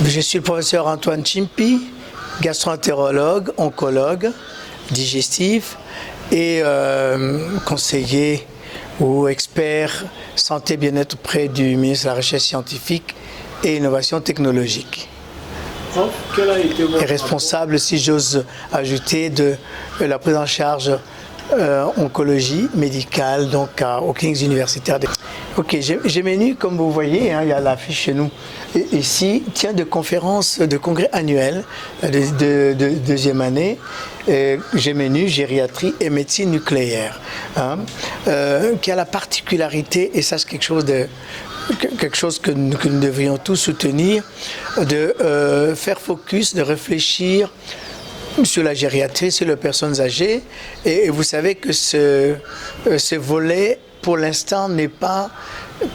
Je suis le professeur Antoine Chimpi, gastroentérologue, oncologue, digestif et conseiller ou expert santé bien-être auprès du ministre de la Recherche scientifique et innovation technologique. Prof, quel a été votre Et responsable, si j'ose ajouter, de la prise en charge oncologie médicale donc aux cliniques universitaires. Ok, j'ai menu, comme vous voyez, hein, il y a l'affiche chez nous ici, tient de conférences, de congrès annuels de deuxième année, j'ai menu gériatrie et médecine nucléaire, hein, qui a la particularité, et ça c'est quelque chose que nous devrions tous soutenir, de faire focus, de réfléchir sur la gériatrie, sur les personnes âgées. Et vous savez que ce volet, pour l'instant, n'est pas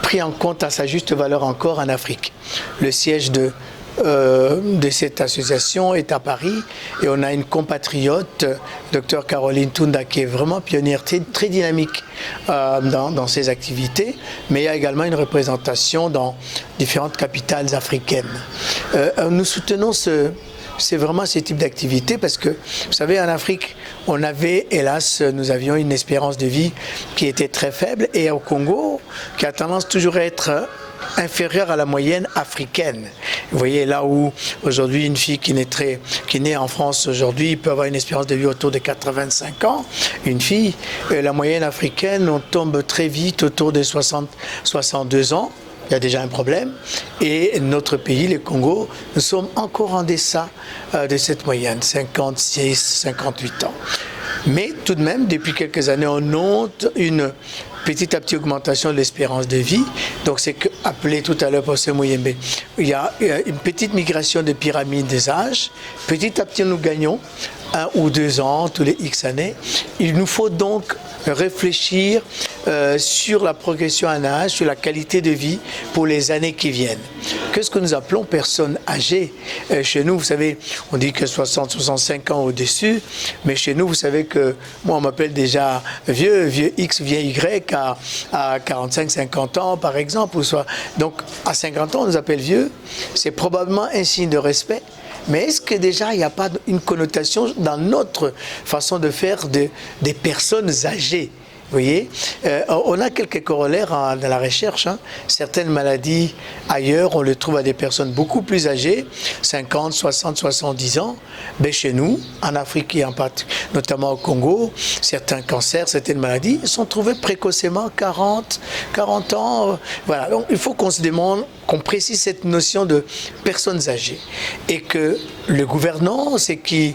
pris en compte à sa juste valeur encore en Afrique. Le siège de cette association est à Paris et on a une compatriote, Dr Caroline Tunda, qui est vraiment pionnière, très dynamique dans ses activités, mais il y a également une représentation dans différentes capitales africaines. Nous soutenons c'est vraiment ce type d'activité parce que, vous savez, en Afrique, on avait, hélas, nous avions une espérance de vie qui était très faible, et au Congo, qui a tendance toujours à être inférieure à la moyenne africaine. Vous voyez, là où aujourd'hui une fille qui naît en France aujourd'hui peut avoir une espérance de vie autour de 85 ans, une fille, la moyenne africaine, on tombe très vite autour de 62 ans. Il y a déjà un problème. Et notre pays, le Congo, nous sommes encore en deçà de cette moyenne, 56, 58 ans. Mais tout de même, depuis quelques années, on note une petit à petit augmentation de l'espérance de vie. Donc c'est appelé tout à l'heure par ce Mouyembe. Il y a une petite migration de pyramide des âges. Petit à petit, nous gagnons 1 ou 2 ans, tous les X années. Il nous faut donc réfléchir sur la progression en âge, sur la qualité de vie pour les années qui viennent. Qu'est-ce que nous appelons personnes âgées? Chez nous, vous savez, on dit que 60, 65 ans au-dessus, mais chez nous, vous savez que moi, on m'appelle déjà vieux X, vieux Y à 45, 50 ans, par exemple. Donc, à 50 ans, on nous appelle vieux. C'est probablement un signe de respect. Mais est-ce que déjà il n'y a pas une connotation dans notre façon de faire des personnes âgées? Vous voyez, on a quelques corollaires dans la recherche. Hein. Certaines maladies ailleurs, on les trouve à des personnes beaucoup plus âgées, 50, 60, 70 ans. Mais chez nous, en Afrique et notamment au Congo, certains cancers, certaines maladies sont trouvées précocement 40 ans. Voilà, donc il faut qu'on se demande, qu'on précise cette notion de personnes âgées. Et que le gouvernant, c'est qui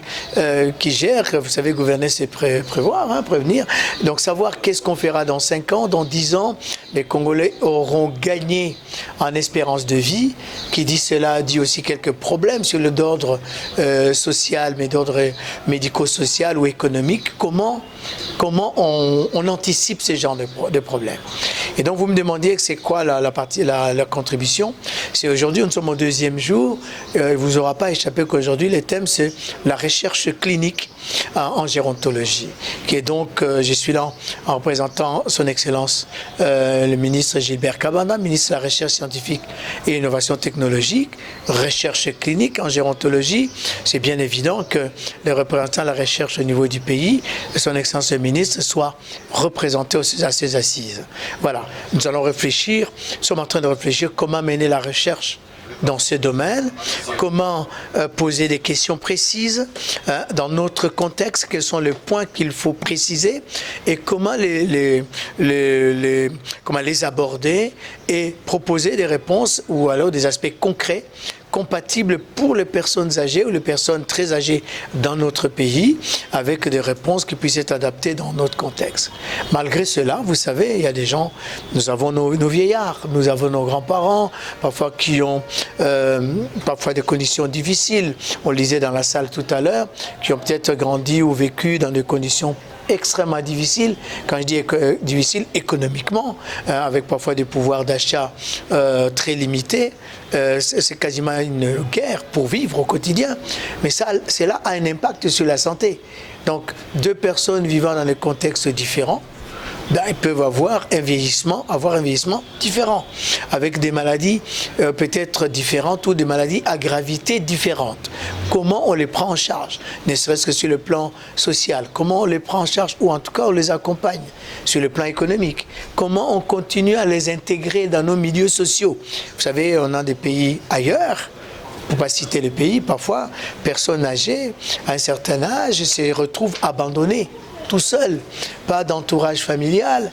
gère, vous savez, gouverner c'est prévoir, hein, prévenir. Donc savoir qu'est-ce qu'on fera dans 5 ans, dans 10 ans, les Congolais auront gagné en espérance de vie. Qui dit cela dit aussi quelques problèmes sur l'ordre social, mais d'ordre médico-social ou économique. Comment on anticipe ces genres de problèmes? Et donc vous me demandiez que c'est quoi la contribution. C'est aujourd'hui, nous sommes au 2e jour. Il ne vous aura pas échappé qu'aujourd'hui, le thème c'est la recherche clinique en gérontologie. Qui est donc, je suis là en représentant son Excellence le ministre Gilbert Kabanda, ministre de la Recherche scientifique et innovation technologique. Recherche clinique en gérontologie, c'est bien évident que les représentants de la recherche au niveau du pays, son Excellence le ministre, soit représenté à ces assises. Voilà, nous allons réfléchir, nous sommes en train de réfléchir comment mener la recherche dans ce domaine, comment poser des questions précises dans notre contexte, quels sont les points qu'il faut préciser et comment comment les aborder et proposer des réponses ou alors des aspects concrets compatibles pour les personnes âgées ou les personnes très âgées dans notre pays, avec des réponses qui puissent être adaptées dans notre contexte. Malgré cela, vous savez, il y a des gens, nous avons nos vieillards, nous avons nos grands-parents, parfois qui ont parfois des conditions difficiles, on le disait dans la salle tout à l'heure, qui ont peut-être grandi ou vécu dans des conditions extrêmement difficile, quand je dis difficile économiquement, avec parfois des pouvoirs d'achat très limités, c'est quasiment une guerre pour vivre au quotidien. Mais ça, cela a un impact sur la santé. Donc, deux personnes vivant dans des contextes différents, ben, ils peuvent avoir un vieillissement différent, avec des maladies peut-être différentes ou des maladies à gravité différente. Comment on les prend en charge, ne serait-ce que sur le plan social, comment on les prend en charge, ou en tout cas on les accompagne sur le plan économique, comment on continue à les intégrer dans nos milieux sociaux. Vous savez, on a des pays ailleurs, pour ne pas citer les pays, parfois, personnes âgées, à un certain âge, se retrouvent abandonnées, tout seul, pas d'entourage familial,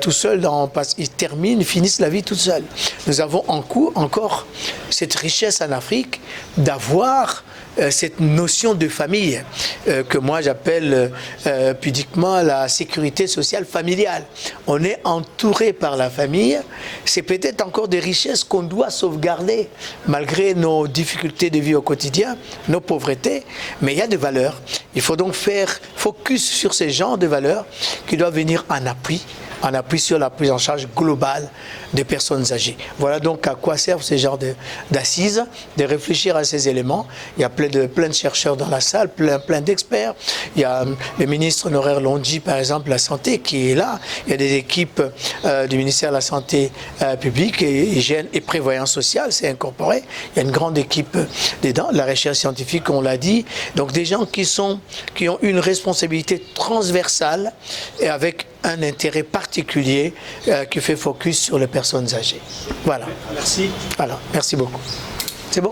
tout seul, parce qu'ils finissent la vie tout seul. Nous avons en cours encore cette richesse en Afrique d'avoir cette notion de famille que moi j'appelle pudiquement la sécurité sociale familiale. On est entouré par la famille, c'est peut-être encore des richesses qu'on doit sauvegarder malgré nos difficultés de vie au quotidien, nos pauvretés, mais il y a des valeurs. Il faut donc faire focus sur ces genres de valeurs qui doivent venir en appui sur la prise en charge globale des personnes âgées. Voilà donc à quoi servent ces genres d'assises, de réfléchir à ces éléments. Il y a plein de chercheurs dans la salle, plein d'experts. Il y a le ministre honoraire Londji, par exemple, la santé, qui est là. Il y a des équipes du ministère de la Santé publique et hygiène et prévoyance sociale, c'est incorporé. Il y a une grande équipe dedans, la recherche scientifique, on l'a dit. Donc des gens qui ont une responsabilité transversale et avec un intérêt particulier qui fait focus sur les personnes âgées. Voilà. Merci. Voilà, merci beaucoup. C'est bon?